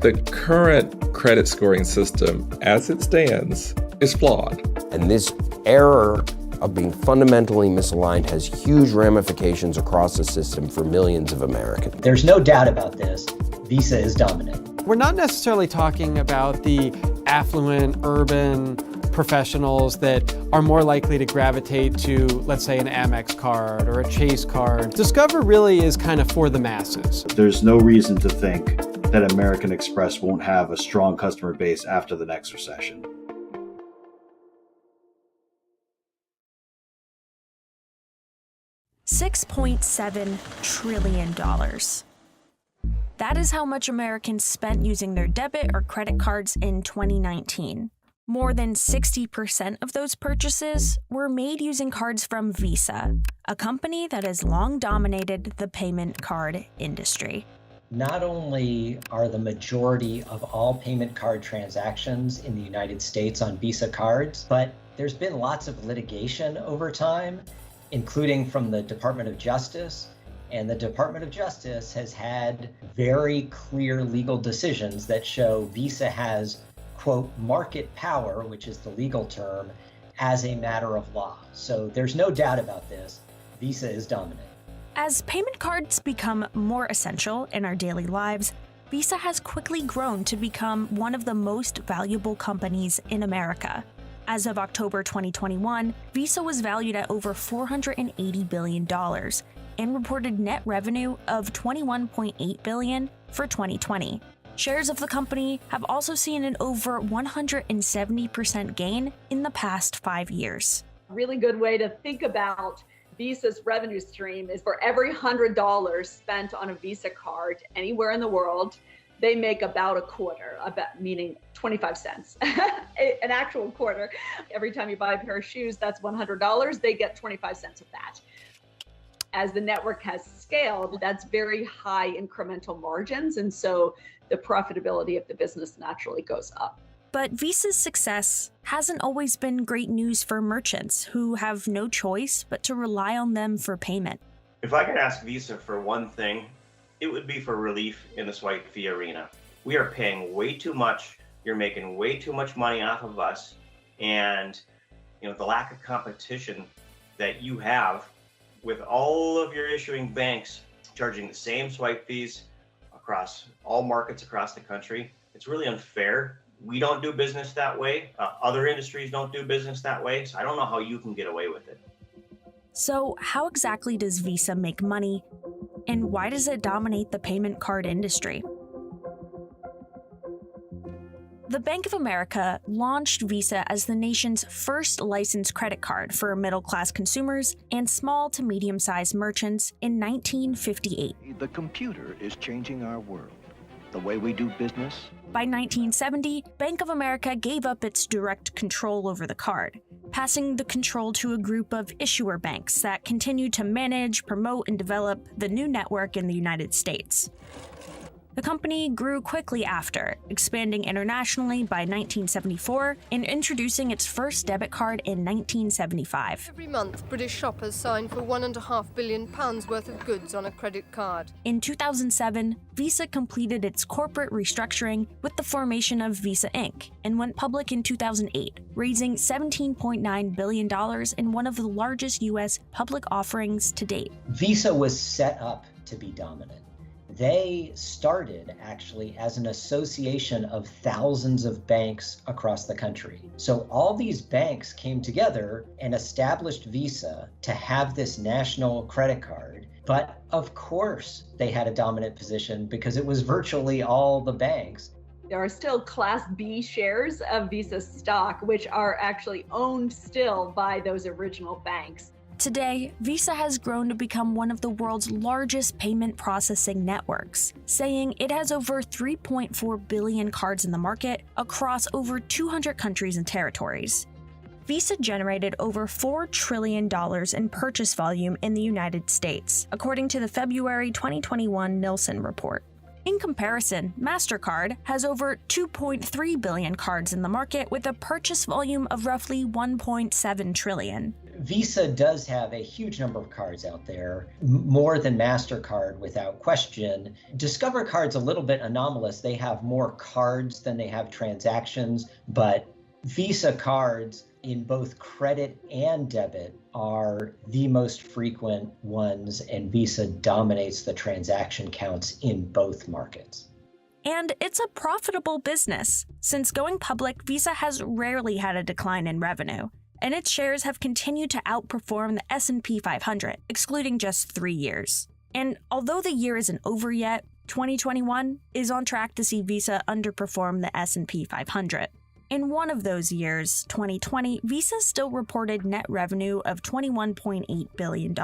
The current credit scoring system, as it stands, is flawed. And this error of being fundamentally misaligned has huge ramifications across the system for millions of Americans. There's no doubt about this. Visa is dominant. We're not necessarily talking about the affluent, urban professionals that are more likely to gravitate to, let's say, an Amex card or a Chase card. Discover really is kind of for the masses. There's no reason to think that American Express won't have a strong customer base after the next recession. $6.7 trillion. That is how much Americans spent using their debit or credit cards in 2019. More than 60% of those purchases were made using cards from Visa, a company that has long dominated the payment card industry. Not only are the majority of all payment card transactions in the United States on Visa cards, but there's been lots of litigation over time, including from the Department of Justice. And the Department of Justice has had very clear legal decisions that show Visa has, quote, market power, which is the legal term, as a matter of law. So there's no doubt about this. Visa is dominant. As payment cards become more essential in our daily lives, Visa has quickly grown to become one of the most valuable companies in America. As of October 2021, Visa was valued at over $480 billion and reported net revenue of $21.8 billion for 2020. Shares of the company have also seen an over 170% gain in the past 5 years. A really good way to think about Visa's revenue stream is for every $100 spent on a Visa card anywhere in the world, they make about a quarter, meaning 25 cents, an actual quarter. Every time you buy a pair of shoes, that's $100, they get 25 cents of that. As the network has scaled, that's very high incremental margins, and so the profitability of the business naturally goes up. But Visa's success hasn't always been great news for merchants who have no choice but to rely on them for payment. If I could ask Visa for one thing, it would be for relief in the swipe fee arena. We are paying way too much. You're making way too much money off of us. And the lack of competition that you have with all of your issuing banks charging the same swipe fees across all markets across the country, it's really unfair. We don't do business that way. Other industries don't do business that way. So I don't know how you can get away with it. So how exactly does Visa make money? And why does it dominate the payment card industry? The Bank of America launched Visa as the nation's first licensed credit card for middle-class consumers and small to medium-sized merchants in 1958. The computer is changing our world, the way we do business. By 1970, Bank of America gave up its direct control over the card, passing the control to a group of issuer banks that continued to manage, promote, and develop the new network in the United States. The company grew quickly after, expanding internationally by 1974 and introducing its first debit card in 1975. Every month, British shoppers sign for £1.5 billion worth of goods on a credit card. In 2007, Visa completed its corporate restructuring with the formation of Visa Inc. and went public in 2008, raising $17.9 billion in one of the largest U.S. public offerings to date. Visa was set up to be dominant. They started actually as an association of thousands of banks across the country. So all these banks came together and established Visa to have this national credit card. But of course, they had a dominant position because it was virtually all the banks. There are still Class B shares of Visa stock, which are actually owned still by those original banks. Today, Visa has grown to become one of the world's largest payment processing networks, saying it has over 3.4 billion cards in the market across over 200 countries and territories. Visa generated over $4 trillion in purchase volume in the United States, according to the February 2021 Nielsen report. In comparison, MasterCard has over 2.3 billion cards in the market with a purchase volume of roughly 1.7 trillion. Visa does have a huge number of cards out there, more than MasterCard without question. Discover Card's a little bit anomalous. They have more cards than they have transactions, but Visa cards in both credit and debit are the most frequent ones, and Visa dominates the transaction counts in both markets. And it's a profitable business. Since going public, Visa has rarely had a decline in revenue, and its shares have continued to outperform the S&P 500, excluding just 3 years. And although the year isn't over yet, 2021 is on track to see Visa underperform the S&P 500. In one of those years, 2020, Visa still reported net revenue of $21.8 billion,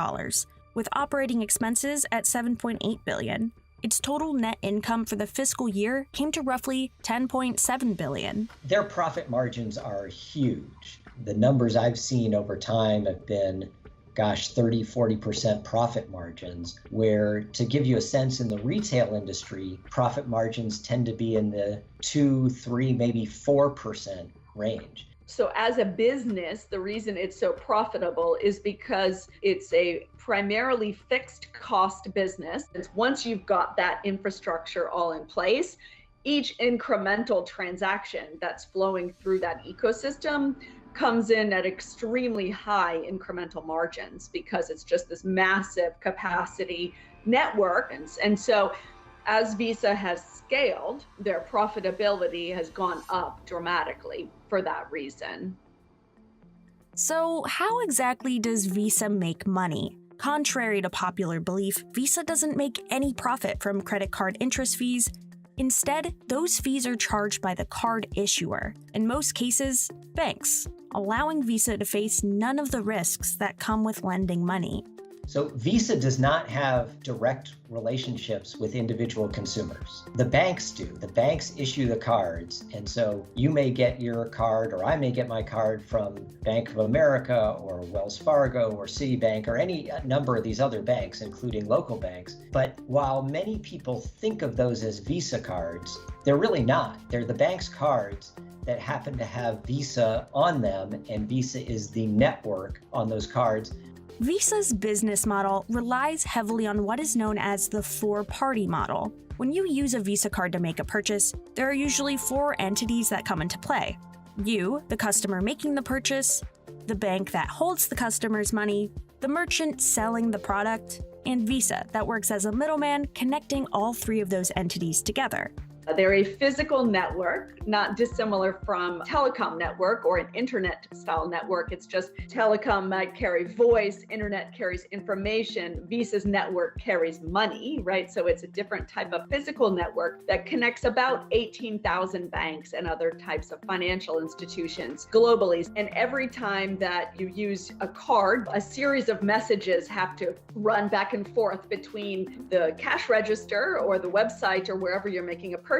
with operating expenses at $7.8 billion. Its total net income for the fiscal year came to roughly $10.7 billion. Their profit margins are huge. The numbers I've seen over time have been 30-40% profit margins, where, to give you a sense, in the retail industry, profit margins tend to be in the 2, 3, maybe 4% range. So as a business, the reason it's so profitable is because it's a primarily fixed cost business. And once you've got that infrastructure all in place, each incremental transaction that's flowing through that ecosystem comes in at extremely high incremental margins because it's just this massive capacity network. And so as Visa has scaled, their profitability has gone up dramatically for that reason. So how exactly does Visa make money? Contrary to popular belief, Visa doesn't make any profit from credit card interest fees. Instead, those fees are charged by the card issuer, in most cases, banks, allowing Visa to face none of the risks that come with lending money. So Visa does not have direct relationships with individual consumers. The banks do. The banks issue the cards. And so you may get your card, or I may get my card from Bank of America or Wells Fargo or Citibank or any number of these other banks, including local banks. But while many people think of those as Visa cards, they're really not. They're the bank's cards that happen to have Visa on them, and Visa is the network on those cards. Visa's business model relies heavily on what is known as the four-party model. When you use a Visa card to make a purchase, there are usually 4 entities that come into play. You, the customer making the purchase, the bank that holds the customer's money, the merchant selling the product, and Visa that works as a middleman connecting all 3 of those entities together. They're a physical network, not dissimilar from telecom network or an internet style network. It's just telecom might carry voice, internet carries information, Visa's network carries money, right? So it's a different type of physical network that connects about 18,000 banks and other types of financial institutions globally. And every time that you use a card, a series of messages have to run back and forth between the cash register or the website or wherever you're making a purchase,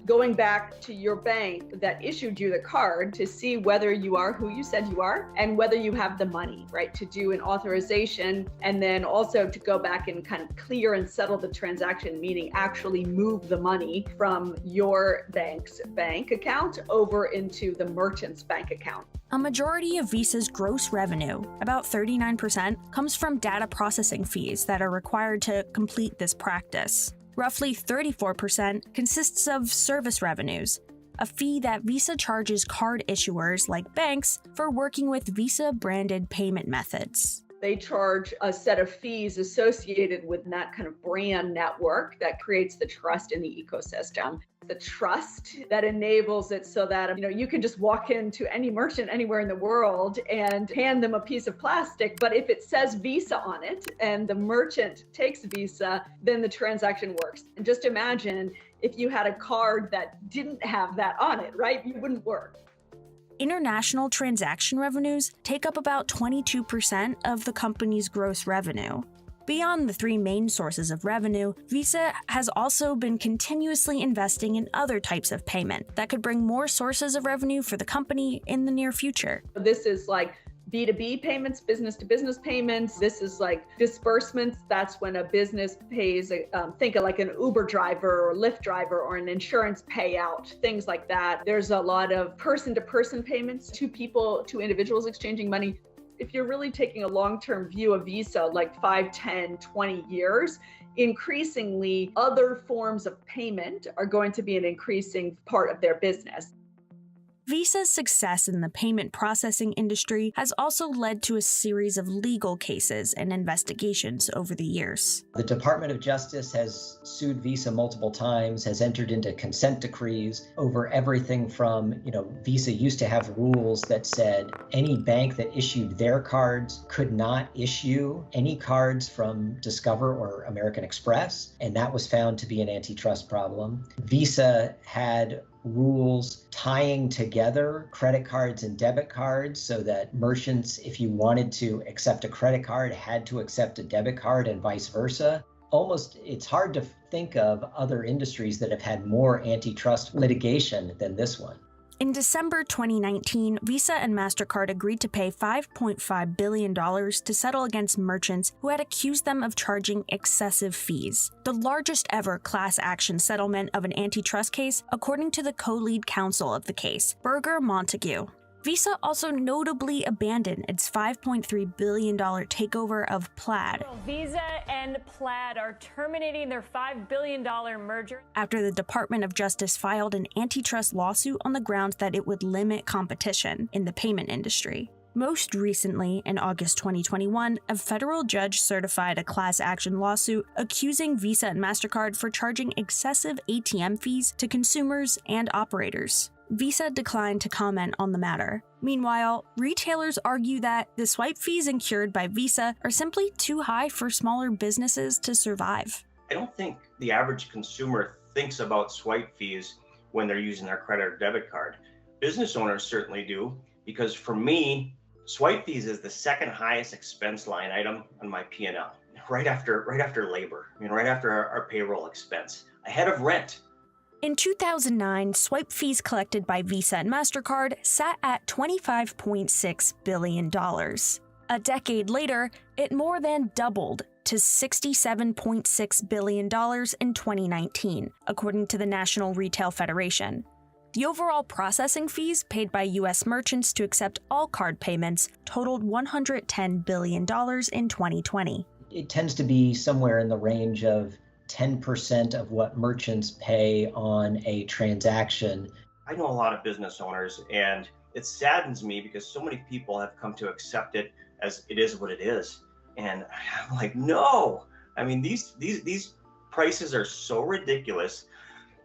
going back to your bank that issued you the card to see whether you are who you said you are and whether you have the money, right, to do an authorization, and then also to go back and kind of clear and settle the transaction, meaning actually move the money from your bank's bank account over into the merchant's bank account. A majority of Visa's gross revenue, about 39%, comes from data processing fees that are required to complete this practice. Roughly 34% consists of service revenues, a fee that Visa charges card issuers like banks for working with Visa-branded payment methods. They charge a set of fees associated with that kind of brand network that creates the trust in the ecosystem. The trust that enables it so that you can just walk into any merchant anywhere in the world and hand them a piece of plastic. But if it says Visa on it and the merchant takes Visa, then the transaction works. And just imagine if you had a card that didn't have that on it, right? You wouldn't work. International transaction revenues take up about 22% of the company's gross revenue. Beyond the 3 main sources of revenue, Visa has also been continuously investing in other types of payment that could bring more sources of revenue for the company in the near future. This is like B2B payments, business-to-business payments. This is like disbursements. That's when a business pays, think of like an Uber driver or Lyft driver or an insurance payout, things like that. There's a lot of person-to-person payments, 2 individuals exchanging money. If you're really taking a long-term view of Visa, like 5, 10, 20 years, increasingly other forms of payment are going to be an increasing part of their business. Visa's success in the payment processing industry has also led to a series of legal cases and investigations over the years. The Department of Justice has sued Visa multiple times, has entered into consent decrees over everything from, Visa used to have rules that said any bank that issued their cards could not issue any cards from Discover or American Express, and that was found to be an antitrust problem. Visa had rules tying together credit cards and debit cards so that merchants, if you wanted to accept a credit card, had to accept a debit card and vice versa. It's hard to think of other industries that have had more antitrust litigation than this one. In December 2019, Visa and MasterCard agreed to pay $5.5 billion to settle against merchants who had accused them of charging excessive fees, the largest ever class action settlement of an antitrust case, according to the co-lead counsel of the case, Berger Montague. Visa also notably abandoned its $5.3 billion takeover of Plaid. Visa and Plaid are terminating their $5 billion merger after the Department of Justice filed an antitrust lawsuit on the grounds that it would limit competition in the payment industry. Most recently, in August 2021, a federal judge certified a class action lawsuit accusing Visa and MasterCard for charging excessive ATM fees to consumers and operators. Visa declined to comment on the matter. Meanwhile, retailers argue that the swipe fees incurred by Visa are simply too high for smaller businesses to survive. I don't think the average consumer thinks about swipe fees when they're using their credit or debit card. Business owners certainly do, because for me, swipe fees is the second highest expense line item on my P&L, right after labor, right after our payroll expense, ahead of rent. In 2009, swipe fees collected by Visa and MasterCard sat at $25.6 billion. A decade later, it more than doubled to $67.6 billion in 2019, according to the National Retail Federation. The overall processing fees paid by U.S. merchants to accept all card payments totaled $110 billion in 2020. It tends to be somewhere in the range of 10% of what merchants pay on a transaction. I know a lot of business owners, and it saddens me because so many people have come to accept it as it is what it is. And I'm like, no. I mean, these prices are so ridiculous.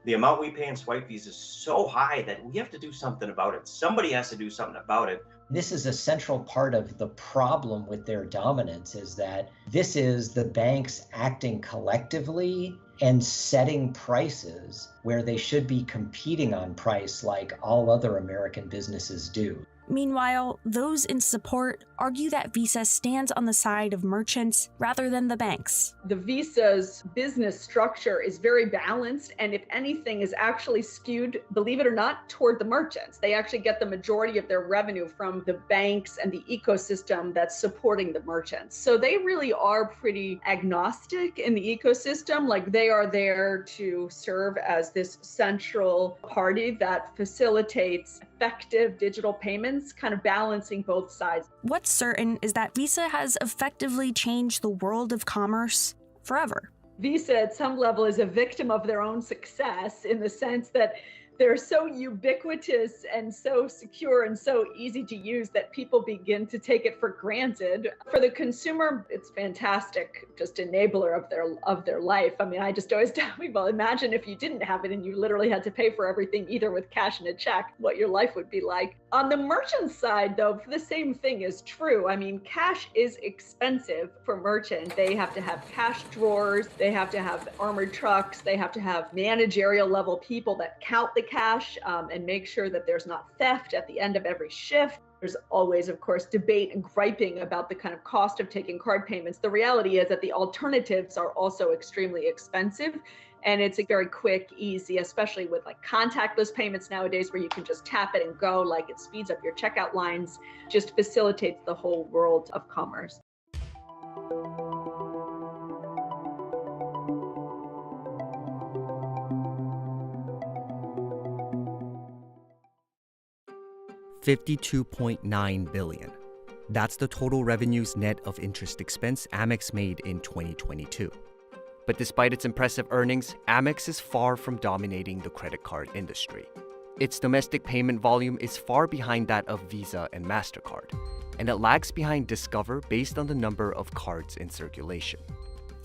The amount we pay in swipe fees is so high that we have to do something about it. Somebody has to do something about it. This is a central part of the problem with their dominance, is that this is the banks acting collectively and setting prices where they should be competing on price like all other American businesses do. Meanwhile, those in support argue that Visa stands on the side of merchants rather than the banks. The Visa's business structure is very balanced, and if anything is actually skewed, believe it or not, toward the merchants. They actually get the majority of their revenue from the banks and the ecosystem that's supporting the merchants. So they really are pretty agnostic in the ecosystem. Like, they are there to serve as this central party that facilitates effective digital payments, kind of balancing both sides. What's certain is that Visa has effectively changed the world of commerce forever. Visa, at some level, is a victim of their own success in the sense that they're so ubiquitous and so secure and so easy to use that people begin to take it for granted. For the consumer, it's fantastic, just enabler of their life. I mean, I just always tell people, imagine if you didn't have it and you literally had to pay for everything either with cash and a check, what your life would be like. On the merchant side, though, the same thing is true. I mean, cash is expensive for merchants. They have to have cash drawers, they have to have armored trucks, they have to have managerial level people that count the cash and make sure that there's not theft at the end of every shift. There's always, of course, debate and griping about the kind of cost of taking card payments. The reality is that the alternatives are also extremely expensive. And it's a very quick, easy, especially with like contactless payments nowadays where you can just tap it and go, like it speeds up your checkout lines, just facilitates the whole world of commerce. $52.9 billion. That's the total revenues net of interest expense Amex made in 2022. But despite its impressive earnings, Amex is far from dominating the credit card industry. Its domestic payment volume is far behind that of Visa and MasterCard, and it lags behind Discover based on the number of cards in circulation.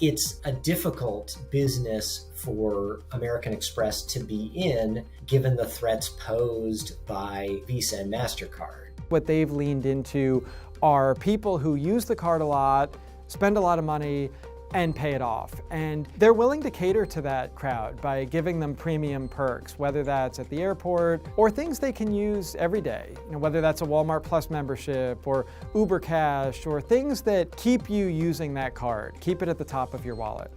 It's a difficult business for American Express to be in, given the threats posed by Visa and MasterCard. What they've leaned into are people who use the card a lot, spend a lot of money, and pay it off. And they're willing to cater to that crowd by giving them premium perks, whether that's at the airport or things they can use every day. Whether that's a Walmart Plus membership or Uber Cash or things that keep you using that card, keep it at the top of your wallet.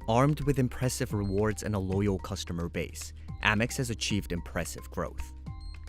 Armed with impressive rewards and a loyal customer base, Amex has achieved impressive growth.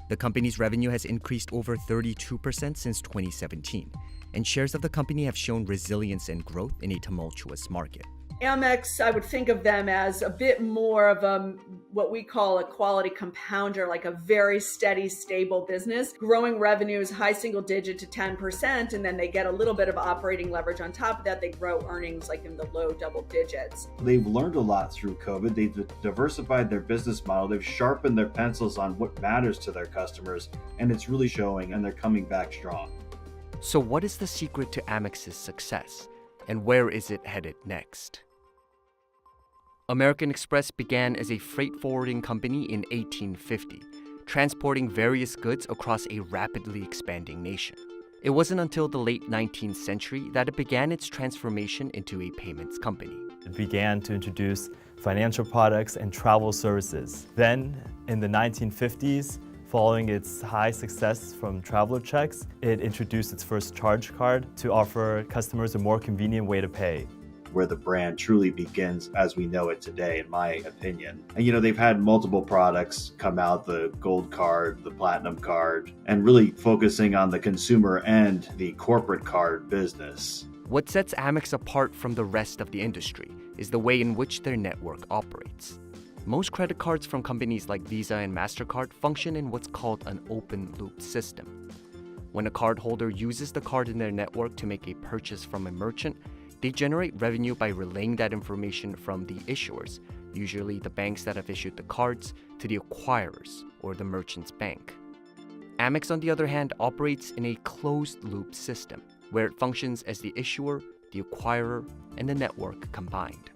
The company's revenue has increased over 32% since 2017, and shares of the company have shown resilience and growth in a tumultuous market. Amex, I would think of them as a bit more of what we call a quality compounder, like a very steady, stable business, growing revenues high single digit to 10%, and then they get a little bit of operating leverage on top of that. They grow earnings like in the low double digits. They've learned a lot through COVID. They've diversified their business model. They've sharpened their pencils on what matters to their customers, and it's really showing, and they're coming back strong. So what is the secret to Amex's success, and where is it headed next? American Express began as a freight forwarding company in 1850, transporting various goods across a rapidly expanding nation. It wasn't until the late 19th century that it began its transformation into a payments company. It began to introduce financial products and travel services. Then, in the 1950s, following its high success from traveler checks, it introduced its first charge card to offer customers a more convenient way to pay. Where the brand truly begins as we know it today, in my opinion. And they've had multiple products come out, the gold card, the platinum card, and really focusing on the consumer and the corporate card business. What sets Amex apart from the rest of the industry is the way in which their network operates. Most credit cards from companies like Visa and MasterCard function in what's called an open-loop system. When a cardholder uses the card in their network to make a purchase from a merchant, they generate revenue by relaying that information from the issuers, usually the banks that have issued the cards, to the acquirers, or the merchant's bank. Amex, on the other hand, operates in a closed-loop system, where it functions as the issuer, the acquirer, and the network combined.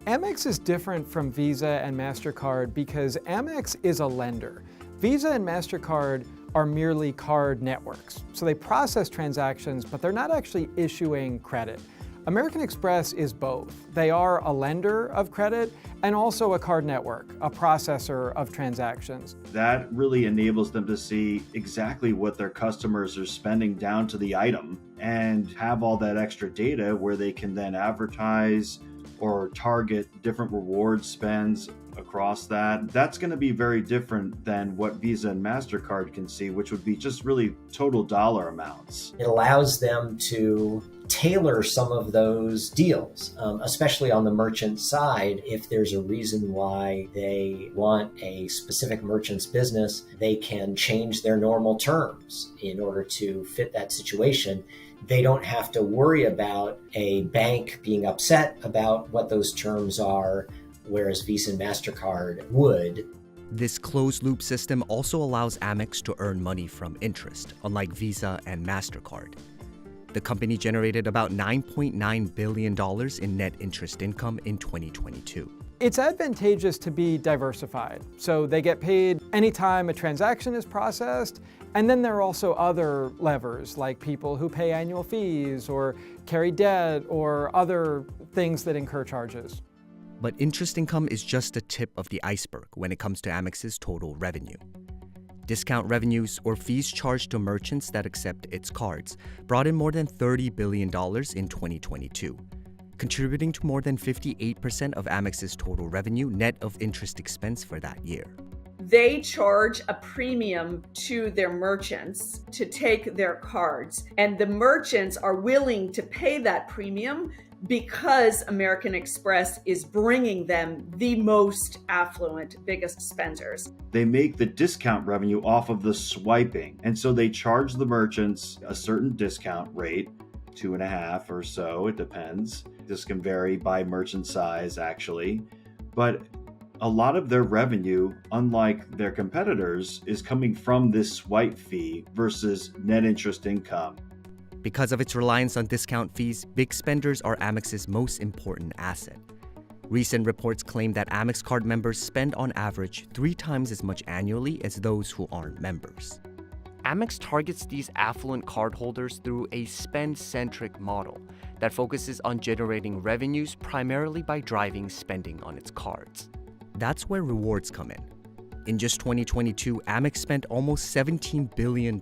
Amex is different from Visa and MasterCard because Amex is a lender. Visa and MasterCard are merely card networks, so they process transactions, but they're not actually issuing credit. American Express is both. They are a lender of credit and also a card network, a processor of transactions. That really enables them to see exactly what their customers are spending down to the item and have all that extra data where they can then advertise or target different reward spends across that. That's going to be very different than what Visa and MasterCard can see, which would be just really total dollar amounts. It allows them to tailor some of those deals, especially on the merchant side. If there's a reason why they want a specific merchant's business, they can change their normal terms in order to fit that situation. They don't have to worry about a bank being upset about what those terms are, whereas Visa and MasterCard would. This closed-loop system also allows Amex to earn money from interest, unlike Visa and MasterCard. The company generated about $9.9 billion in net interest income in 2022. It's advantageous to be diversified. So they get paid anytime a transaction is processed, and then there are also other levers, like people who pay annual fees or carry debt or other things that incur charges. But interest income is just the tip of the iceberg when it comes to Amex's total revenue. Discount revenues, or fees charged to merchants that accept its cards, brought in more than $30 billion in 2022, contributing to more than 58% of Amex's total revenue net of interest expense for that year. They charge a premium to their merchants to take their cards, and the merchants are willing to pay that premium because American Express is bringing them the most affluent, biggest spenders. They make the discount revenue off of the swiping. And so they charge the merchants a certain discount rate, 2.5 or so, it depends. This can vary by merchant size, actually. But a lot of their revenue, unlike their competitors, is coming from this swipe fee versus net interest income. Because of its reliance on discount fees, big spenders are Amex's most important asset. Recent reports claim that Amex card members spend on average 3 times as much annually as those who aren't members. Amex targets these affluent cardholders through a spend-centric model that focuses on generating revenues primarily by driving spending on its cards. That's where rewards come in. In just 2022, Amex spent almost $17 billion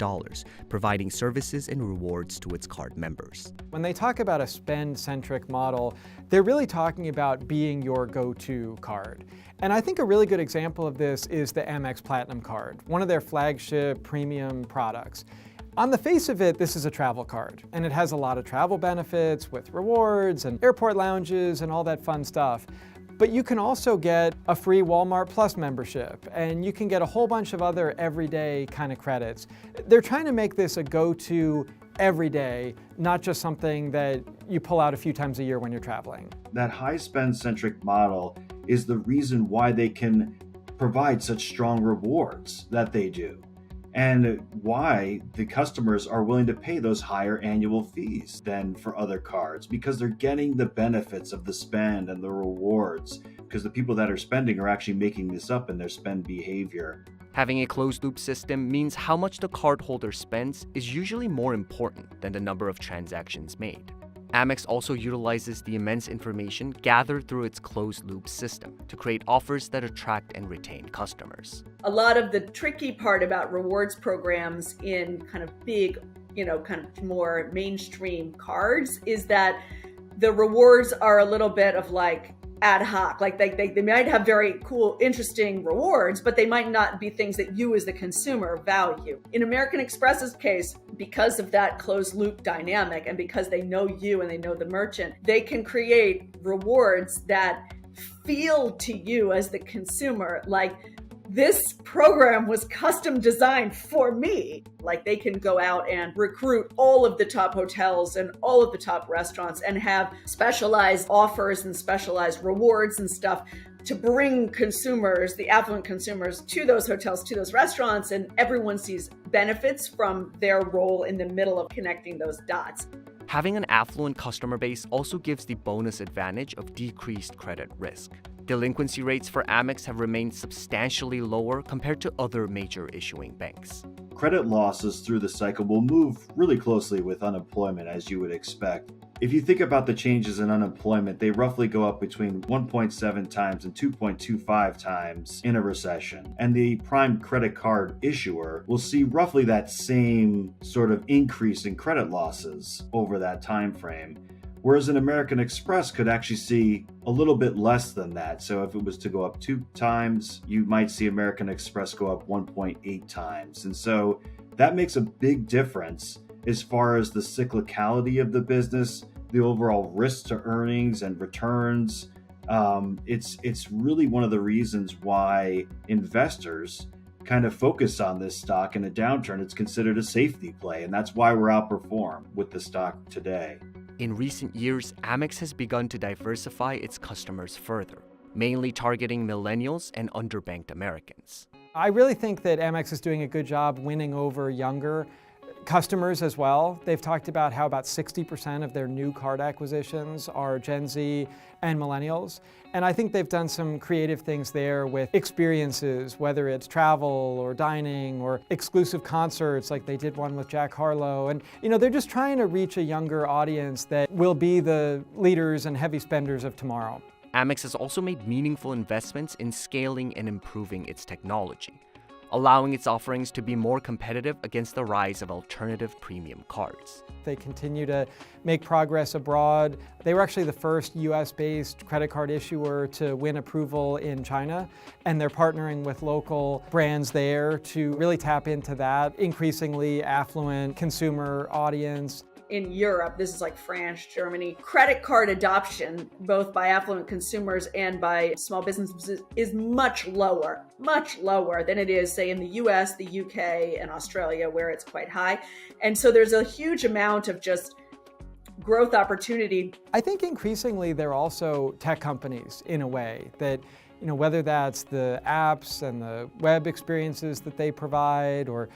providing services and rewards to its card members. When they talk about a spend-centric model, they're really talking about being your go-to card. And I think a really good example of this is the Amex Platinum Card, one of their flagship premium products. On the face of it, this is a travel card, and it has a lot of travel benefits with rewards and airport lounges and all that fun stuff. But you can also get a free Walmart Plus membership, and you can get a whole bunch of other everyday kind of credits. They're trying to make this a go-to every day, not just something that you pull out a few times a year when you're traveling. That high spend-centric model is the reason why they can provide such strong rewards that they do, and why the customers are willing to pay those higher annual fees than for other cards, because they're getting the benefits of the spend and the rewards, because the people that are spending are actually making this up in their spend behavior. Having a closed-loop system means how much the cardholder spends is usually more important than the number of transactions made. Amex also utilizes the immense information gathered through its closed-loop system to create offers that attract and retain customers. A lot of the tricky part about rewards programs in kind of big, kind of more mainstream cards is that the rewards are a little bit of like ad hoc. Like they might have very cool, interesting rewards, but they might not be things that you as the consumer value. In American Express's case, because of that closed loop dynamic and because they know you and they know the merchant, they can create rewards that feel to you as the consumer like this program was custom designed for me. Like they can go out and recruit all of the top hotels and all of the top restaurants and have specialized offers and specialized rewards and stuff to bring consumers, the affluent consumers, to those hotels, to those restaurants, and everyone sees benefits from their role in the middle of connecting those dots. Having an affluent customer base also gives the bonus advantage of decreased credit risk. Delinquency rates for Amex have remained substantially lower compared to other major issuing banks. Credit losses through the cycle will move really closely with unemployment, as you would expect. If you think about the changes in unemployment, they roughly go up between 1.7 times and 2.25 times in a recession. And the prime credit card issuer will see roughly that same sort of increase in credit losses over that time frame. Whereas an American Express could actually see a little bit less than that. So if it was to go up 2 times, you might see American Express go up 1.8 times. And so that makes a big difference as far as the cyclicality of the business, the overall risk to earnings and returns. It's really one of the reasons why investors kind of focus on this stock in a downturn. It's considered a safety play, and that's why we're outperformed with the stock today. In recent years, Amex has begun to diversify its customers further, mainly targeting millennials and underbanked Americans. I really think that Amex is doing a good job winning over younger customers as well. They've talked about how about 60% of their new card acquisitions are Gen Z and millennials. And I think they've done some creative things there with experiences, whether it's travel or dining or exclusive concerts, like they did one with Jack Harlow. And they're just trying to reach a younger audience that will be the leaders and heavy spenders of tomorrow. Amex has also made meaningful investments in scaling and improving its technology, allowing its offerings to be more competitive against the rise of alternative premium cards. They continue to make progress abroad. They were actually the first US-based credit card issuer to win approval in China, and they're partnering with local brands there to really tap into that increasingly affluent consumer audience. in Europe, this is like France, Germany, credit card adoption, both by affluent consumers and by small businesses, is much lower than it is, say, in the US, the UK, and Australia, where it's quite high. And so there's a huge amount of just growth opportunity. I think increasingly they're also tech companies in a way that, whether that's the apps and the web experiences that they provide, or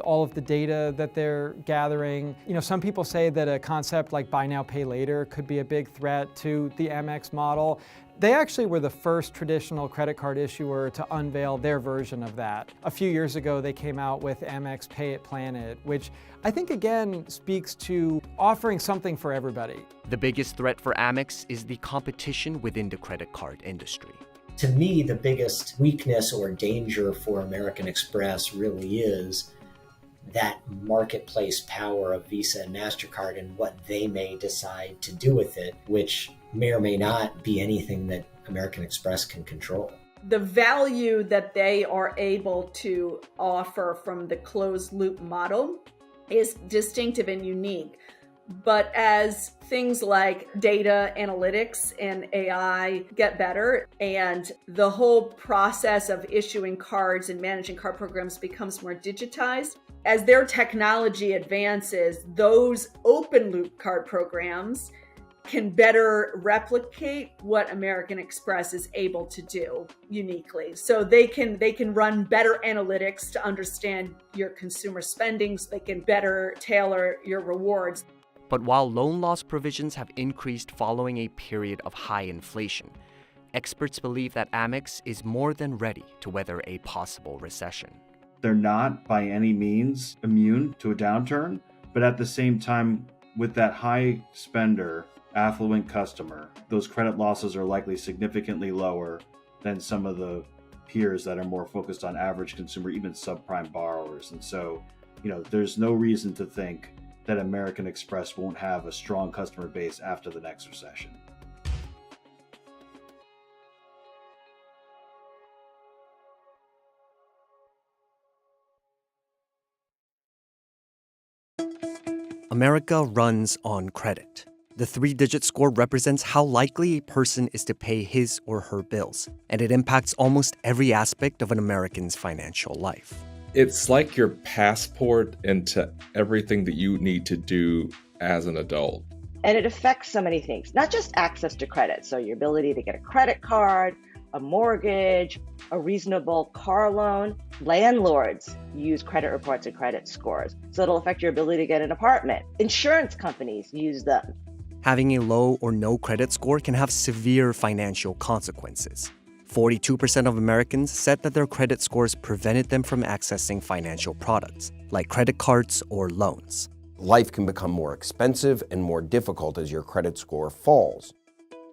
all of the data that they're gathering. Some people say that a concept like buy now, pay later could be a big threat to the Amex model. They actually were the first traditional credit card issuer to unveil their version of that. A few years ago, they came out with Amex Pay It Planet, which I think again speaks to offering something for everybody. The biggest threat for Amex is the competition within the credit card industry. To me, the biggest weakness or danger for American Express really is that marketplace power of Visa and MasterCard and what they may decide to do with it, which may or may not be anything that American Express can control. The value that they are able to offer from the closed loop model is distinctive and unique. But as things like data analytics and AI get better, and the whole process of issuing cards and managing card programs becomes more digitized, as their technology advances, those open loop card programs can better replicate what American Express is able to do uniquely. So they can run better analytics to understand your consumer spending, so they can better tailor your rewards. But while loan loss provisions have increased following a period of high inflation, experts believe that Amex is more than ready to weather a possible recession. They're not by any means immune to a downturn, but at the same time, with that high spender, affluent customer, those credit losses are likely significantly lower than some of the peers that are more focused on average consumer, even subprime borrowers. And so, there's no reason to think that American Express won't have a strong customer base after the next recession. America runs on credit. The 3-digit score represents how likely a person is to pay his or her bills, and it impacts almost every aspect of an American's financial life. It's like your passport into everything that you need to do as an adult. And it affects so many things, not just access to credit. So your ability to get a credit card, a mortgage, a reasonable car loan. Landlords use credit reports and credit scores. So it'll affect your ability to get an apartment. Insurance companies use them. Having a low or no credit score can have severe financial consequences. 42% of Americans said that their credit scores prevented them from accessing financial products, like credit cards or loans. Life can become more expensive and more difficult as your credit score falls.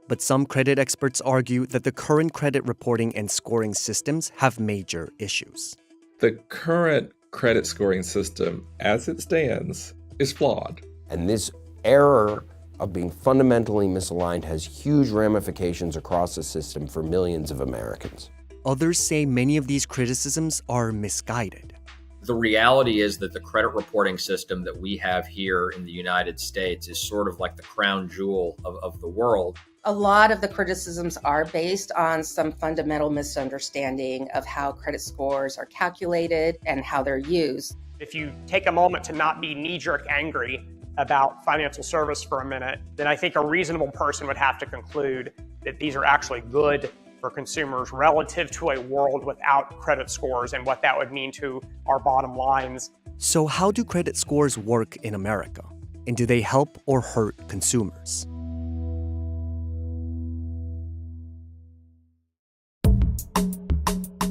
But some credit experts argue that the current credit reporting and scoring systems have major issues. The current credit scoring system, as it stands, is flawed. And this error of being fundamentally misaligned has huge ramifications across the system for millions of Americans. Others say many of these criticisms are misguided. The reality is that the credit reporting system that we have here in the United States is sort of like the crown jewel of the world. A lot of the criticisms are based on some fundamental misunderstanding of how credit scores are calculated and how they're used. If you take a moment to not be knee-jerk angry about financial service for a minute, then I think a reasonable person would have to conclude that these are actually good for consumers relative to a world without credit scores and what that would mean to our bottom lines. So how do credit scores work in America? And do they help or hurt consumers?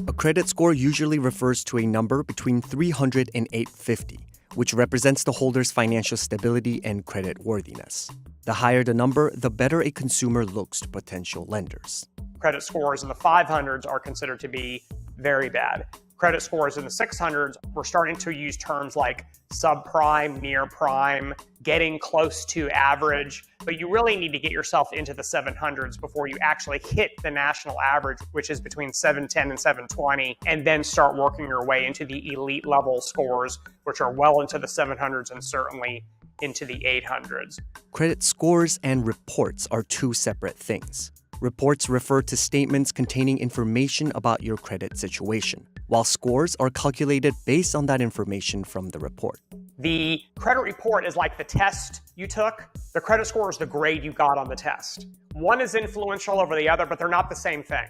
A credit score usually refers to a number between 300 and 850, which represents the holder's financial stability and credit worthiness. The higher the number, the better a consumer looks to potential lenders. Credit scores in the 500s are considered to be very bad. Credit scores in the 600s, we're starting to use terms like subprime, near prime, getting close to average, but you really need to get yourself into the 700s before you actually hit the national average, which is between 710 and 720, and then start working your way into the elite level scores, which are well into the 700s and certainly into the 800s. Credit scores and reports are two separate things. Reports refer to statements containing information about your credit situation, while scores are calculated based on that information from the report. The credit report is like the test you took. The credit score is the grade you got on the test. One is influential over the other, but they're not the same thing.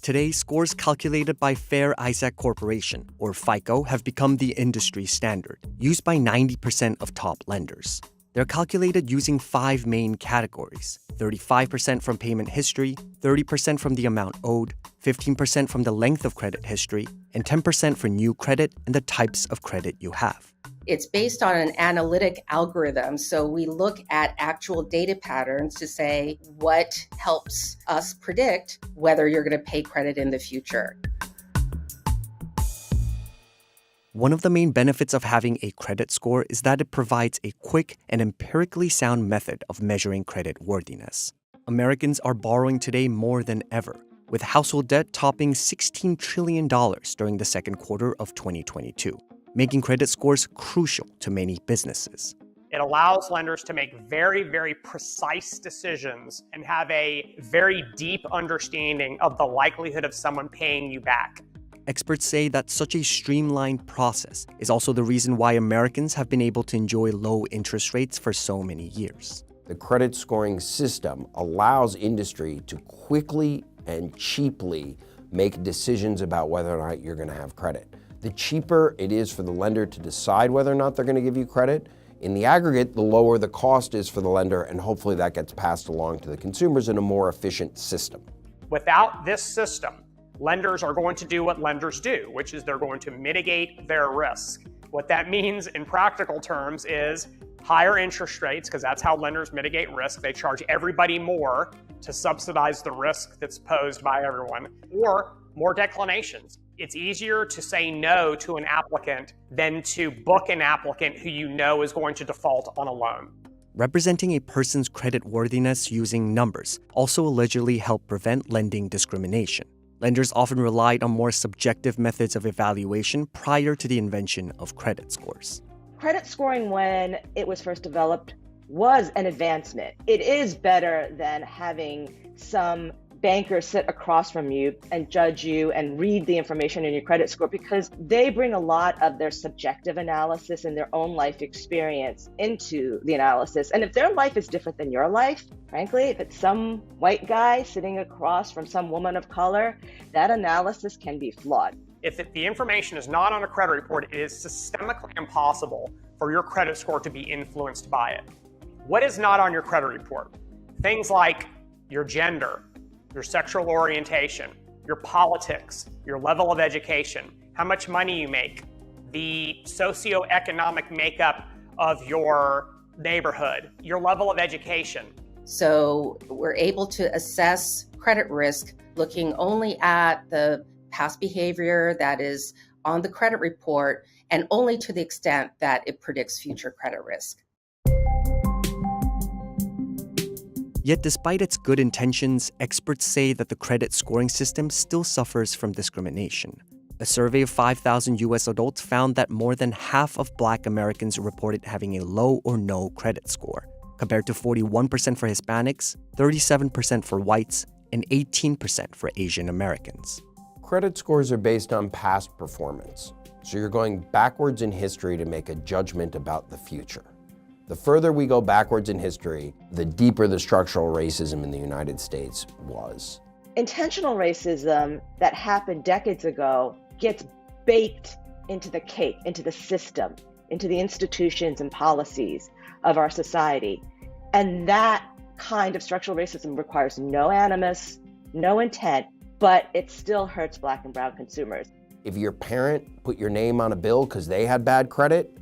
Today, scores calculated by Fair Isaac Corporation, or FICO, have become the industry standard, used by 90% of top lenders. They're calculated using 5 main categories: 35% from payment history, 30% from the amount owed, 15% from the length of credit history, and 10% for new credit and the types of credit you have. It's based on an analytic algorithm, so we look at actual data patterns to say what helps us predict whether you're going to pay credit in the future. One of the main benefits of having a credit score is that it provides a quick and empirically sound method of measuring credit worthiness. Americans are borrowing today more than ever, with household debt topping $16 trillion during the second quarter of 2022. Making credit scores crucial to many businesses. It allows lenders to make very, very precise decisions and have a very deep understanding of the likelihood of someone paying you back. Experts say that such a streamlined process is also the reason why Americans have been able to enjoy low interest rates for so many years. The credit scoring system allows industry to quickly and cheaply make decisions about whether or not you're going to have credit. The cheaper it is for the lender to decide whether or not they're going to give you credit, in the aggregate, the lower the cost is for the lender, and hopefully that gets passed along to the consumers in a more efficient system. Without this system, lenders are going to do what lenders do, which is they're going to mitigate their risk. What that means in practical terms is higher interest rates, because that's how lenders mitigate risk. They charge everybody more to subsidize the risk that's posed by everyone, or more declinations. It's easier to say no to an applicant than to book an applicant who you know is going to default on a loan. Representing a person's creditworthiness using numbers also allegedly helped prevent lending discrimination. Lenders often relied on more subjective methods of evaluation prior to the invention of credit scores. Credit scoring, when it was first developed, was an advancement. It is better than having some banker sit across from you and judge you and read the information in your credit score, because they bring a lot of their subjective analysis and their own life experience into the analysis. And if their life is different than your life, frankly, if it's some white guy sitting across from some woman of color, that analysis can be flawed. If the information is not on a credit report, it is systemically impossible for your credit score to be influenced by it. What is not on your credit report? Things like your gender, your sexual orientation, your politics, your level of education, how much money you make, the socioeconomic makeup of your neighborhood, your level of education. So we're able to assess credit risk looking only at the past behavior that is on the credit report, and only to the extent that it predicts future credit risk. Yet despite its good intentions, experts say that the credit scoring system still suffers from discrimination. A survey of 5,000 US adults found that more than half of Black Americans reported having a low or no credit score, compared to 41% for Hispanics, 37% for whites, and 18% for Asian Americans. Credit scores are based on past performance, so you're going backwards in history to make a judgment about the future. The further we go backwards in history, the deeper the structural racism in the United States was. Intentional racism that happened decades ago gets baked into the cake, into the system, into the institutions and policies of our society. And that kind of structural racism requires no animus, no intent, but it still hurts Black and brown consumers. If your parent put your name on a bill because they had bad credit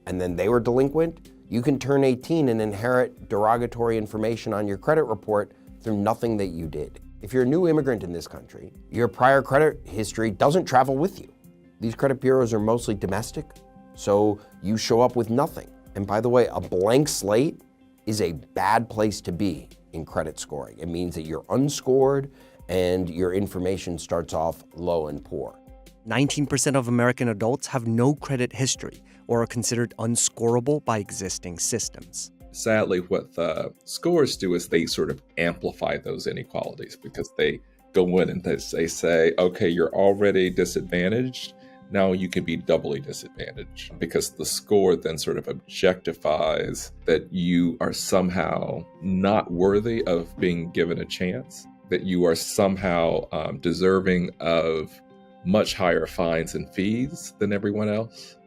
and then they were delinquent, you can turn 18 and inherit derogatory information on your credit report through nothing that you did. If you're a new immigrant in this country, your prior credit history doesn't travel with you. These credit bureaus are mostly domestic, so you show up with nothing. And by the way, a blank slate is a bad place to be in credit scoring. It means that you're unscored and your information starts off low and poor. 19% of American adults have no credit history, or are considered unscorable by existing systems. Sadly, what the scores do is they sort of amplify those inequalities because they go in and they say, okay, you're already disadvantaged. Now you can be doubly disadvantaged because the score then sort of objectifies that you are somehow not worthy of being given a chance, that you are somehow deserving of much higher fines and fees than everyone else.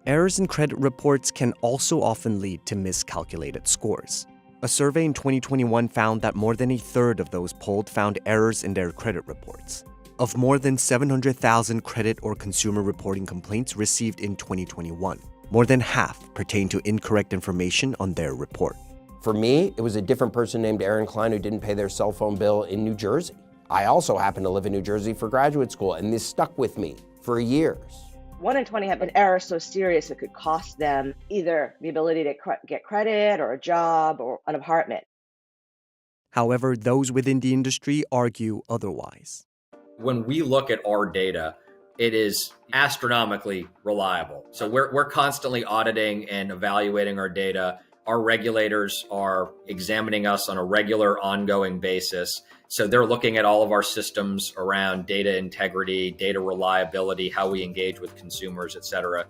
Errors in credit reports can also often lead to miscalculated scores. A survey in 2021 found that more than a third of those polled found errors in their credit reports. Of more than 700,000 credit or consumer reporting complaints received in 2021, more than half pertain to incorrect information on their report. For me, it was a different person named Aaron Klein who didn't pay their cell phone bill in New Jersey. I also happened to live in New Jersey for graduate school, and this stuck with me for years. 1 in 20 have an error so serious it could cost them either the ability to get credit or a job or an apartment. However, those within the industry argue otherwise. When we look at our data, it is astronomically reliable. So we're constantly auditing and evaluating our data. Our regulators are examining us on a regular, ongoing basis. So they're looking at all of our systems around data integrity, data reliability, how we engage with consumers, et cetera.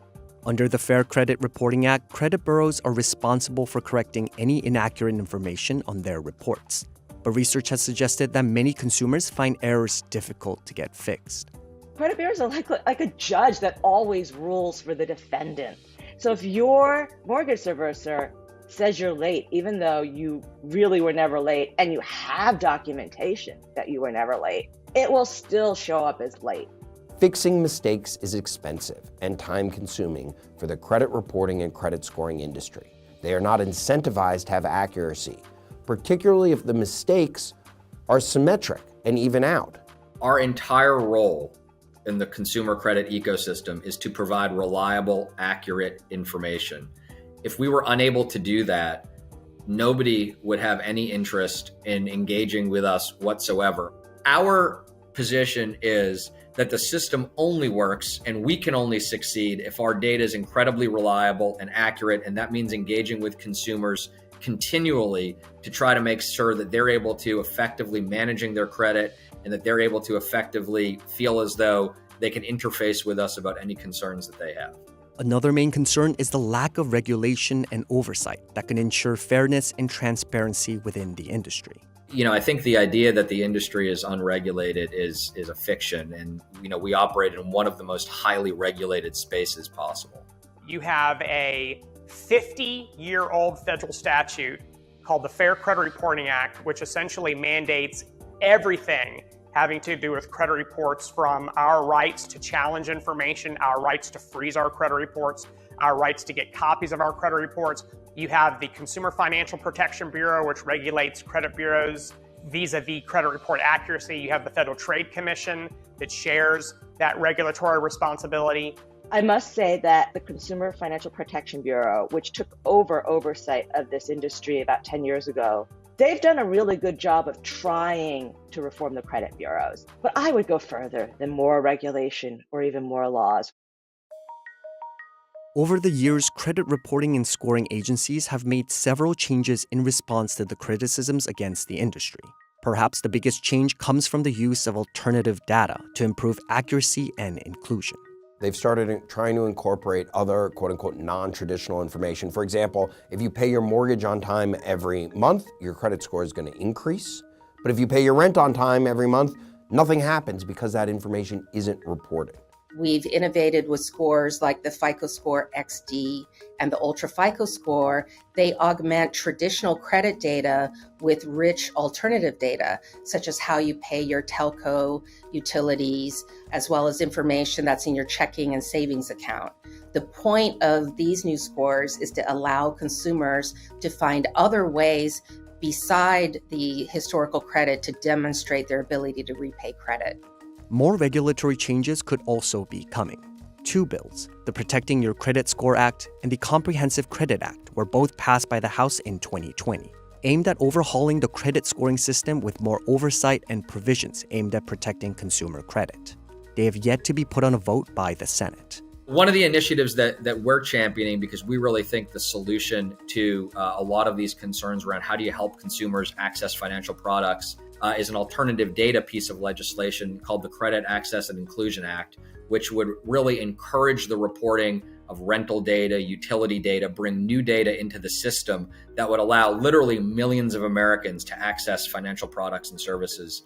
Under the Fair Credit Reporting Act, credit bureaus are responsible for correcting any inaccurate information on their reports. But research has suggested that many consumers find errors difficult to get fixed. Credit bureaus are like a judge that always rules for the defendant. So if your mortgage servicer says you're late, even though you really were never late, and you have documentation that you were never late, it will still show up as late. Fixing mistakes is expensive and time-consuming for the credit reporting and credit scoring industry. They are not incentivized to have accuracy, particularly if the mistakes are symmetric and even out. Our entire role in the consumer credit ecosystem is to provide reliable, accurate information. If we were unable to do that, nobody would have any interest in engaging with us whatsoever. Our position is that the system only works and we can only succeed if our data is incredibly reliable and accurate, and that means engaging with consumers continually to try to make sure that they're able to effectively managing their credit and that they're able to effectively feel as though they can interface with us about any concerns that they have. Another main concern is the lack of regulation and oversight that can ensure fairness and transparency within the industry. I think the idea that the industry is unregulated is a fiction, and we operate in one of the most highly regulated spaces possible. You have a 50-year-old federal statute called the Fair Credit Reporting Act, which essentially mandates everything having to do with credit reports, from our rights to challenge information, our rights to freeze our credit reports, our rights to get copies of our credit reports. You have the Consumer Financial Protection Bureau, which regulates credit bureaus vis-a-vis credit report accuracy. You have the Federal Trade Commission that shares that regulatory responsibility. I must say that the Consumer Financial Protection Bureau, which took over oversight of this industry about 10 years ago, they've done a really good job of trying to reform the credit bureaus. But I would go further than more regulation or even more laws. Over the years, credit reporting and scoring agencies have made several changes in response to the criticisms against the industry. Perhaps the biggest change comes from the use of alternative data to improve accuracy and inclusion. They've started trying to incorporate other quote-unquote non-traditional information. For example, if you pay your mortgage on time every month, your credit score is going to increase. But if you pay your rent on time every month, nothing happens because that information isn't reported. We've innovated with scores like the FICO Score XD and the Ultra FICO Score. They augment traditional credit data with rich alternative data, such as how you pay your telco, utilities, as well as information that's in your checking and savings account. The point of these new scores is to allow consumers to find other ways beside the historical credit to demonstrate their ability to repay credit. More regulatory changes could also be coming. Two bills, the Protecting Your Credit Score Act and the Comprehensive Credit Act, were both passed by the House in 2020, aimed at overhauling the credit scoring system with more oversight and provisions aimed at protecting consumer credit. They have yet to be put on a vote by the Senate. One of the initiatives that we're championing, because we really think the solution to a lot of these concerns around how do you help consumers access financial products is an alternative data piece of legislation called the Credit Access and Inclusion Act, which would really encourage the reporting of rental data, utility data, bring new data into the system that would allow literally millions of Americans to access financial products and services.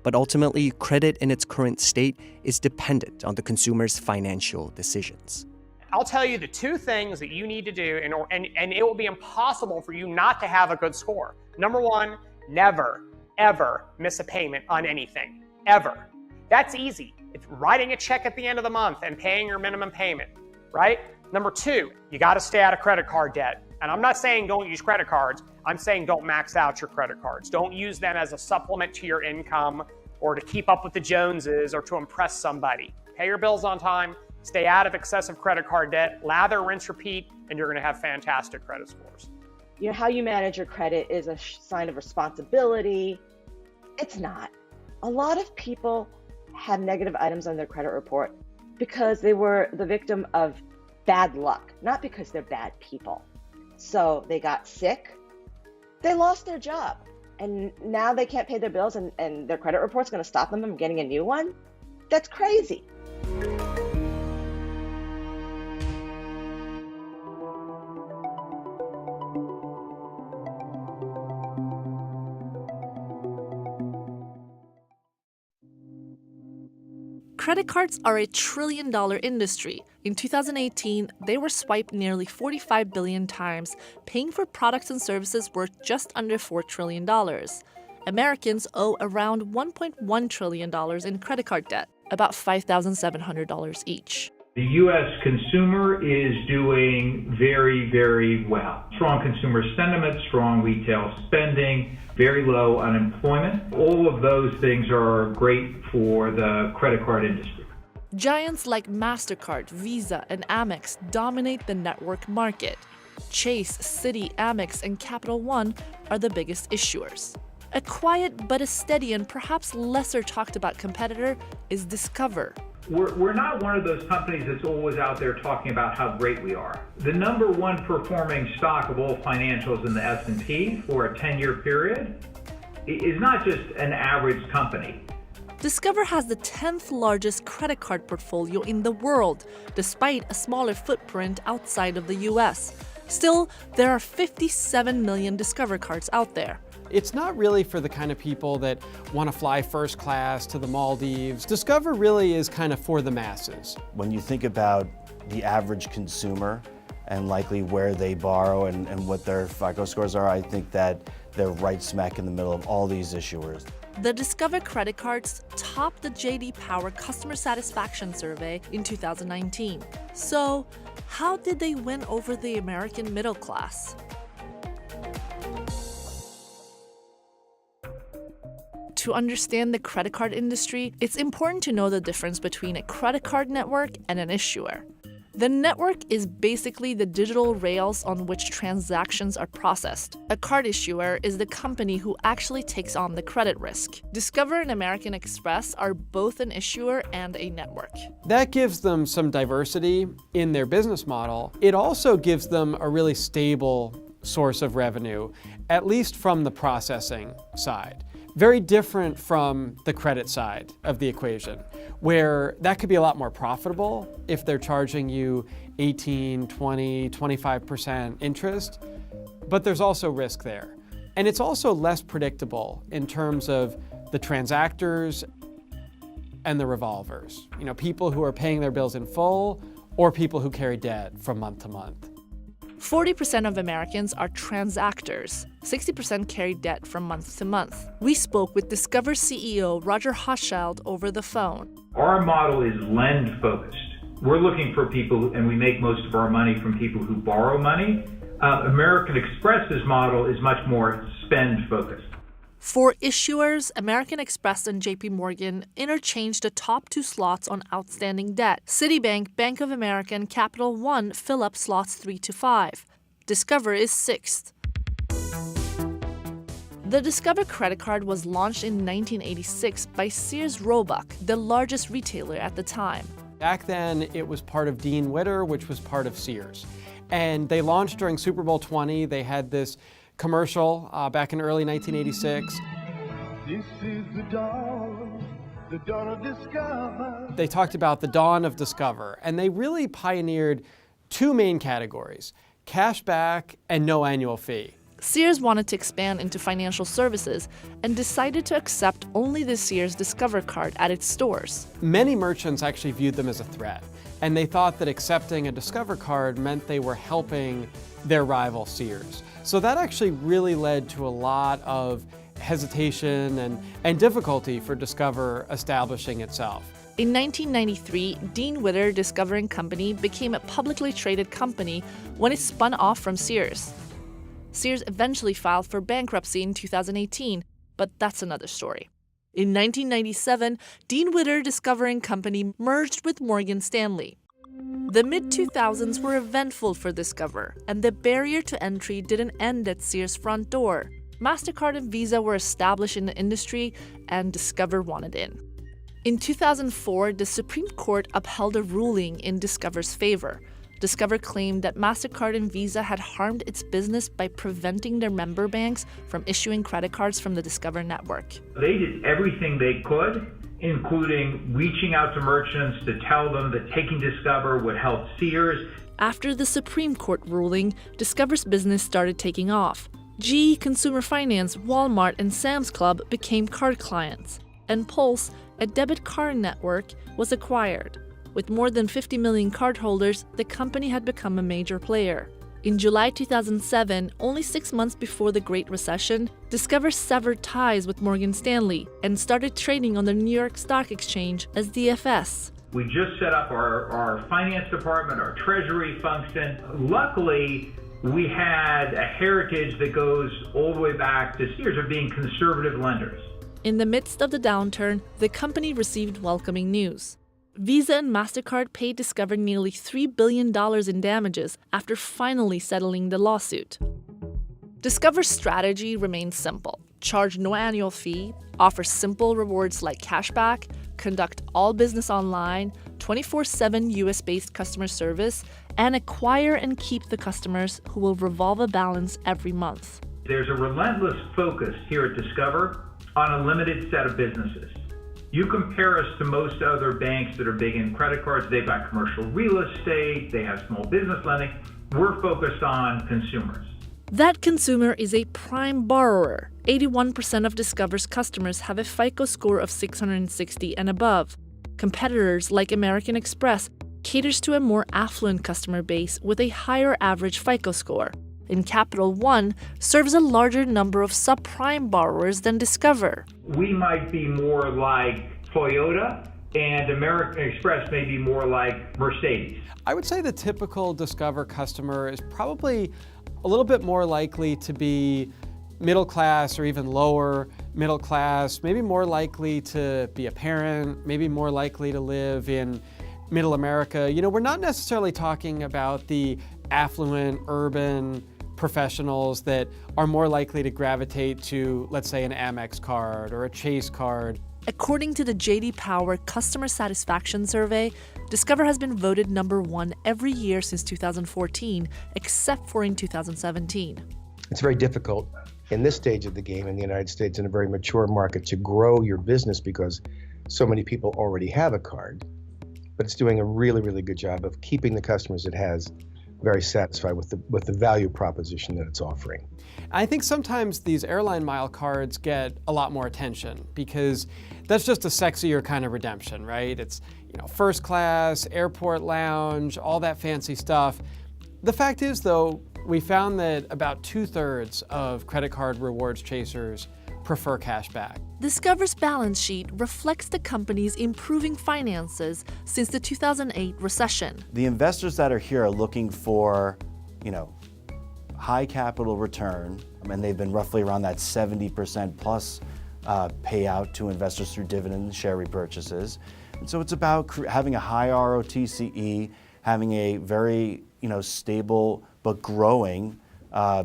But ultimately, credit in its current state is dependent on the consumer's financial decisions. I'll tell you the two things that you need to do, and it will be impossible for you not to have a good score. Number one, never, ever miss a payment on anything, ever. That's easy. It's writing a check at the end of the month and paying your minimum payment, right? Number two, you got to stay out of credit card debt. And I'm not saying don't use credit cards. I'm saying don't max out your credit cards. Don't use them as a supplement to your income or to keep up with the Joneses or to impress somebody. Pay your bills on time, stay out of excessive credit card debt, lather, rinse, repeat, and you're going to have fantastic credit scores. You know, how you manage your credit is a sign of responsibility. It's not. A lot of people have negative items on their credit report because they were the victim of bad luck, not because they're bad people. So they got sick, they lost their job, and now they can't pay their bills and their credit report's going to stop them from getting a new one? That's crazy. Credit cards are a $1 trillion industry. In 2018, they were swiped nearly 45 billion times, paying for products and services worth just under $4 trillion. Americans owe around $1.1 trillion in credit card debt, about $5,700 each. The U.S. consumer is doing very, very well. Strong consumer sentiment, strong retail spending, very low unemployment. All of those things are great for the credit card industry. Giants like MasterCard, Visa, and Amex dominate the network market. Chase, Citi, Amex, and Capital One are the biggest issuers. A quiet but a steady and perhaps lesser talked about competitor is Discover. We're not one of those companies that's always out there talking about how great we are. The number one performing stock of all financials in the S&P for a 10-year period is not just an average company. Discover has the 10th largest credit card portfolio in the world, despite a smaller footprint outside of the US. Still, there are 57 million Discover cards out there. It's not really for the kind of people that want to fly first class to the Maldives. Discover really is kind of for the masses. When you think about the average consumer and likely where they borrow and what their FICO scores are, I think that they're right smack in the middle of all these issuers. The Discover credit cards topped the J.D. Power Customer Satisfaction Survey in 2019. So, how did they win over the American middle class? To understand the credit card industry, it's important to know the difference between a credit card network and an issuer. The network is basically the digital rails on which transactions are processed. A card issuer is the company who actually takes on the credit risk. Discover and American Express are both an issuer and a network. That gives them some diversity in their business model. It also gives them a really stable source of revenue, at least from the processing side. Very different from the credit side of the equation, where that could be a lot more profitable if they're charging you 18, 20, 25% interest, but there's also risk there. And it's also less predictable in terms of the transactors and the revolvers. You know, people who are paying their bills in full or people who carry debt from month to month. 40% of Americans are transactors. 60% carry debt from month to month. We spoke with Discover CEO Roger Hochschild over the phone. Our model is lend focused. We're looking for people, and we make most of our money from people who borrow money. American Express's model is much more spend focused. For issuers, American Express and JP Morgan interchange the top two slots on outstanding debt. Citibank, Bank of America, and Capital One fill up slots 3 to 5. Discover is 6th. The Discover credit card was launched in 1986 by Sears Roebuck, the largest retailer at the time. Back then, it was part of Dean Witter, which was part of Sears. And they launched during Super Bowl 20. They had this commercial back in early 1986. This is the dawn of Discover. They talked about the dawn of Discover, and they really pioneered two main categories, cash back and no annual fee. Sears wanted to expand into financial services and decided to accept only the Sears Discover card at its stores. Many merchants actually viewed them as a threat, and they thought that accepting a Discover card meant they were helping their rival Sears. So that actually really led to a lot of hesitation and difficulty for Discover establishing itself. In 1993, Dean Witter Discover & Company became a publicly traded company when it spun off from Sears. Sears eventually filed for bankruptcy in 2018, but that's another story. In 1997, Dean Witter Discover & Company merged with Morgan Stanley. The mid-2000s were eventful for Discover, and the barrier to entry didn't end at Sears' front door. MasterCard and Visa were established in the industry, and Discover wanted in. In 2004, the Supreme Court upheld a ruling in Discover's favor. Discover claimed that MasterCard and Visa had harmed its business by preventing their member banks from issuing credit cards from the Discover network. They did everything they could, including reaching out to merchants to tell them that taking Discover would help Sears. After the Supreme Court ruling, Discover's business started taking off. GE Consumer Finance, Walmart, and Sam's Club became card clients, and Pulse, a debit card network, was acquired. With more than 50 million cardholders, the company had become a major player. In July 2007, only 6 months before the Great Recession, Discover severed ties with Morgan Stanley and started trading on the New York Stock Exchange as DFS. We just set up our finance department, our treasury function. Luckily, we had a heritage that goes all the way back to Sears of being conservative lenders. In the midst of the downturn, the company received welcoming news. Visa and MasterCard paid Discover nearly $3 billion in damages after finally settling the lawsuit. Discover's strategy remains simple: charge no annual fee, offer simple rewards like cashback, conduct all business online, 24/7 US-based customer service, and acquire and keep the customers who will revolve a balance every month. There's a relentless focus here at Discover on a limited set of businesses. You compare us to most other banks that are big in credit cards. They've got commercial real estate, they have small business lending. We're focused on consumers. That consumer is a prime borrower. 81% of Discover's customers have a FICO score of 660 and above. Competitors like American Express caters to a more affluent customer base with a higher average FICO score. And Capital One serves a larger number of subprime borrowers than Discover. We might be more like Toyota, and American Express may be more like Mercedes. I would say the typical Discover customer is probably a little bit more likely to be middle class or even lower middle class, maybe more likely to be a parent, maybe more likely to live in middle America. You know, we're not necessarily talking about the affluent, urban professionals that are more likely to gravitate to, let's say, an Amex card or a Chase card. According to the J.D. Power Customer Satisfaction Survey, Discover has been voted #1 every year since 2014, except for in 2017. It's very difficult in this stage of the game in the United States, in a very mature market, to grow your business because so many people already have a card. But it's doing a really, really good job of keeping the customers it has very satisfied with the value proposition that it's offering. I think sometimes these airline mile cards get a lot more attention because that's just a sexier kind of redemption, right? It's, you know, first class, airport lounge, all that fancy stuff. The fact is, though, we found that about 2/3 of credit card rewards chasers prefer cash back. Discover's balance sheet reflects the company's improving finances since the 2008 recession. The investors that are here are looking for, high capital return, and they've been roughly around that 70% plus payout to investors through dividend and share repurchases. And so it's about having a high ROTCE, having a very, stable but growing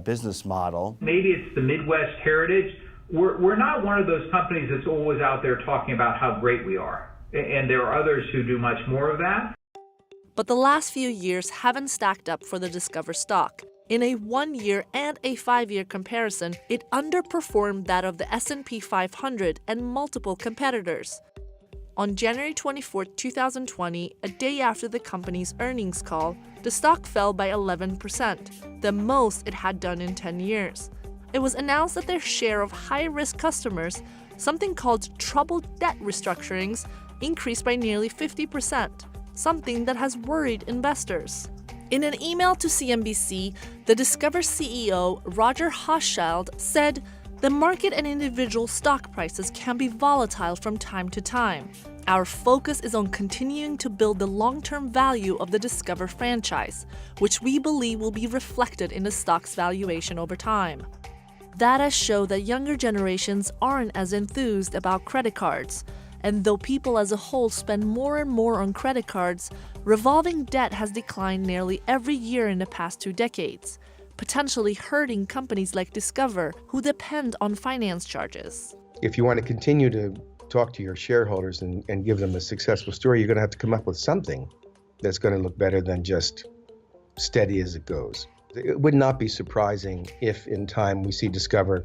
business model. Maybe it's the Midwest heritage. We're not one of those companies that's always out there talking about how great we are. and there are others who do much more of that. But the last few years haven't stacked up for the Discover stock. In a 1-year and a 5-year comparison, it underperformed that of the S&P 500 and multiple competitors. On January 24, 2020, a day after the company's earnings call, the stock fell by 11%, the most it had done in 10 years. It was announced that their share of high-risk customers, something called troubled debt restructurings, increased by nearly 50%, something that has worried investors. In an email to CNBC, the Discover CEO, Roger Hochschild, said, "The market and individual stock prices can be volatile from time to time. Our focus is on continuing to build the long-term value of the Discover franchise, which we believe will be reflected in the stock's valuation over time." Data show that younger generations aren't as enthused about credit cards. And though people as a whole spend more and more on credit cards, revolving debt has declined nearly every year in the past 2 decades, potentially hurting companies like Discover, who depend on finance charges. If you want to continue to talk to your shareholders and give them a successful story, you're going to have to come up with something that's going to look better than just steady as it goes. It would not be surprising if in time we see Discover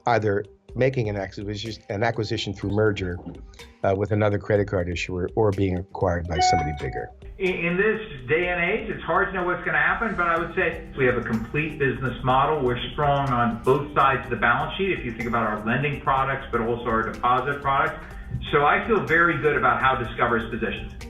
either making an acquisition through merger with another credit card issuer or being acquired by somebody bigger. In this day and age, it's hard to know what's going to happen, but I would say we have a complete business model. We're strong on both sides of the balance sheet, if you think about our lending products, but also our deposit products. So I feel very good about how Discover is positioned.